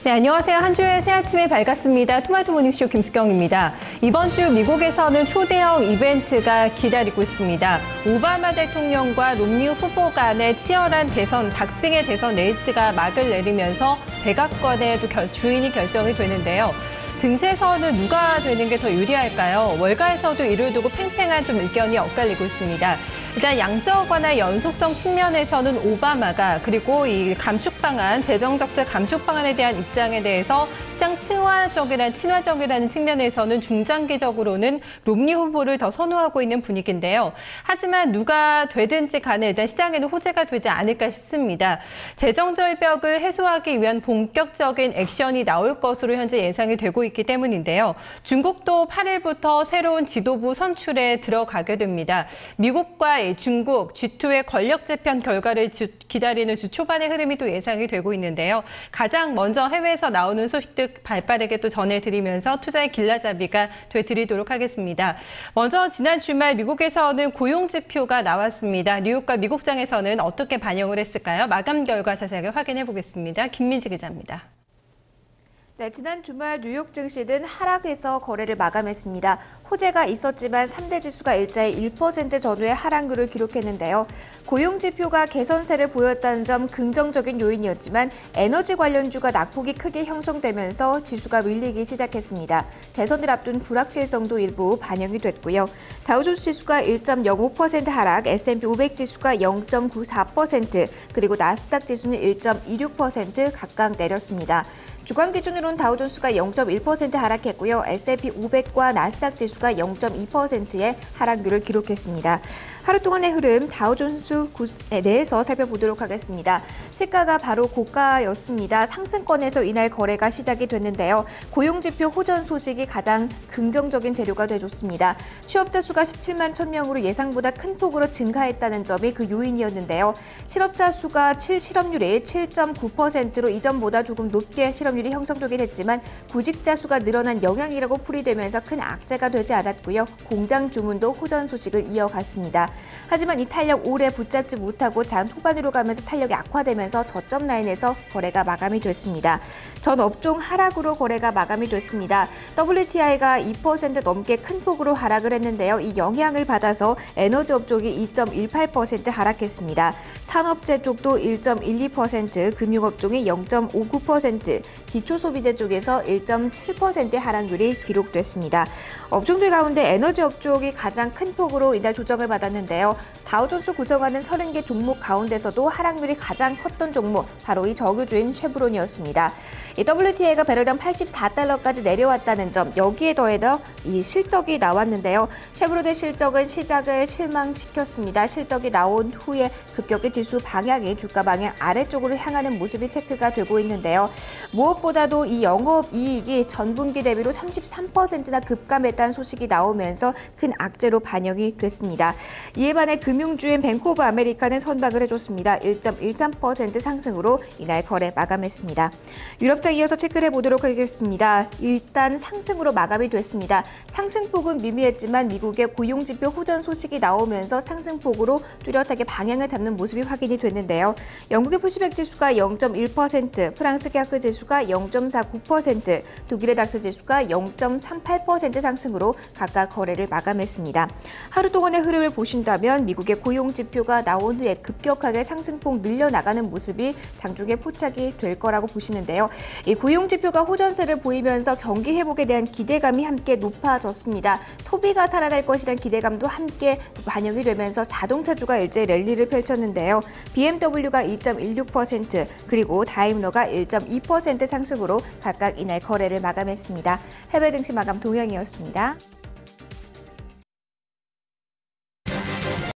네, 안녕하세요. 한 주의 새 아침에 밝았습니다. 토마토 모닝쇼 김수경입니다. 이번 주 미국에서는 초대형 이벤트가 기다리고 있습니다. 오바마 대통령과 롬니 후보 간의 치열한 대선, 박빙의 대선 레이스가 막을 내리면서 백악관의 주인이 결정이 되는데요. 증시에서는 누가 되는 게 더 유리할까요? 월가에서도 이를 두고 팽팽한 의견이 엇갈리고 있습니다. 일단 양적 완화 연속성 측면에서는 오바마가, 그리고 이 감축 방안, 재정적자 감축 방안에 대한 입장에 대해서 시장 친화적이라는 측면에서는 중장기적으로는 롬니 후보를 더 선호하고 있는 분위기인데요. 하지만 누가 되든지 간에 일단 시장에는 호재가 되지 않을까 싶습니다. 재정 절벽을 해소하기 위한 본격적인 액션이 나올 것으로 현재 예상이 되고 있기 때문인데요. 중국도 8일부터 새로운 지도부 선출에 들어가게 됩니다. 미국과 중국, G2의 권력 재편 결과를 기다리는 주 초반의 흐름이 또 예상이 되고 있는데요. 가장 먼저 해외에서 나오는 소식들 발빠르게 또 전해드리면서 투자의 길라잡이가 되드리도록 하겠습니다. 먼저 지난 주말 미국에서는 고용지표가 나왔습니다. 뉴욕과 미국장에서는 어떻게 반영을 했을까요? 마감 결과 자세하게 확인해 보겠습니다. 김민지 기자입니다. 네, 지난 주말 뉴욕 증시는 하락해서 거래를 마감했습니다. 호재가 있었지만 3대 지수가 일자리 1% 전후의 하락률을 기록했는데요. 고용지표가 개선세를 보였다는 점 긍정적인 요인이었지만 에너지 관련주가 낙폭이 크게 형성되면서 지수가 밀리기 시작했습니다. 대선을 앞둔 불확실성도 일부 반영이 됐고요. 다우존스 지수가 1.05% 하락, S&P 500 지수가 0.94%, 그리고 나스닥 지수는 1.26% 각각 내렸습니다. 주간 기준으로는 다우존스가 0.1% 하락했고요. S&P 500과 나스닥 지수가 0.2%의 하락률을 기록했습니다. 하루 동안의 흐름 다우존스 내에서 살펴보도록 하겠습니다. 시가가 바로 고가였습니다. 상승권에서 이날 거래가 시작이 됐는데요. 고용지표 호전 소식이 가장 긍정적인 재료가 돼줬습니다. 취업자 수가 17만 1,000명으로 예상보다 큰 폭으로 증가했다는 점이 그 요인이었는데요. 실업자 수가 실업률이 7.9%로 이전보다 조금 높게 실업률이 형성되긴 했지만 구직자 수가 늘어난 영향이라고 풀이되면서 큰 악재가 되지 않았고요. 공장 주문도 호전 소식을 이어갔습니다. 하지만 이 탄력 오래 붙잡지 못하고 장 후반으로 가면서 탄력이 악화되면서 저점 라인에서 거래가 마감이 됐습니다. 전 업종 하락으로 거래가 마감이 됐습니다. WTI가 2% 넘게 큰 폭으로 하락을 했는데요. 이 영향을 받아서 에너지 업종이 2.18% 하락했습니다. 산업재 쪽도 1.12%, 금융업종이 0.59%, 기초소비재 쪽에서 1.7%의 하락률이 기록됐습니다. 업종들 가운데 에너지 업종이 가장 큰 폭으로 이날 조정을 받았는데요. 다우존스 구성하는 30개 종목 가운데서도 하락률이 가장 컸던 종목, 바로 이 정유주인 쉐브론이었습니다. 이 WTI가 배럴당 84달러까지 내려왔다는 점, 여기에 더해서 이 실적이 나왔는데요. 쉐브론의 실적은 시장을 실망시켰습니다. 실적이 나온 후에 급격히 지수 방향이 주가 방향 아래쪽으로 향하는 모습이 체크가 되고 있는데요. 무엇보다도 이 영업이익이 전분기 대비로 33%나 급감했다는 소식이 나오면서 큰 악재로 반영이 됐습니다. 이에 반해 금융주인 뱅크 오브 아메리카는 선박을 해줬습니다. 1.13% 상승으로 이날 거래 마감했습니다. 유럽장 이어서 체크를 해보도록 하겠습니다. 일단 상승으로 마감이 됐습니다. 상승폭은 미미했지만 미국의 고용지표 호전 소식이 나오면서 상승폭으로 뚜렷하게 방향을 잡는 모습이 확인이 됐는데요. 영국의 푸시백 지수가 0.1%, 프랑스 캐크 지수가 0.49%, 독일의 닥스 지수가 0.38% 상승으로 각각 거래를 마감했습니다. 하루 동안의 흐름을 보신다면 미국의 고용지표가 나온 후에 급격하게 상승폭 늘려나가는 모습이 장중에 포착이 될 거라고 보시는데요. 이 고용지표가 호전세를 보이면서 경기 회복에 대한 기대감이 함께 높아졌습니다. 소비가 살아날 것이라는 기대감도 함께 반영이 되면서 자동차주가 일제 랠리를 펼쳤는데요. BMW가 2.16%, 그리고 다임러가 1.2% 상승으로 각각 이날 거래를 마감했습니다. 해외 증시 마감 동향이었습니다.